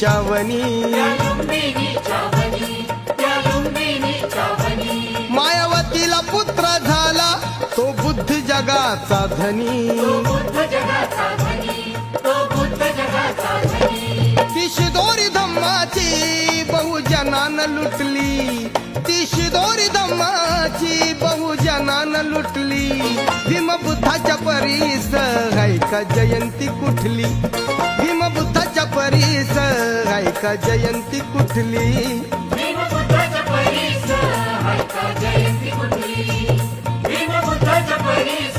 लुंबिनीच्या वनी मायावतीला पुत्र झाला तो बुद्ध जगाचा धनी ती शिदोरी धम्माची बहुजनानं लुटली ती शिदोरी धम्माची बहुजनानं लुटली भीमबुद्धाच्या परीस हाय का जयंती कुठली भीमबुद्धाच्या परीस हाय का जयंती कुठली भीमबुद्धाच्या परीस हाय का जयंती कुठली भीमबुद्धाच्या परीस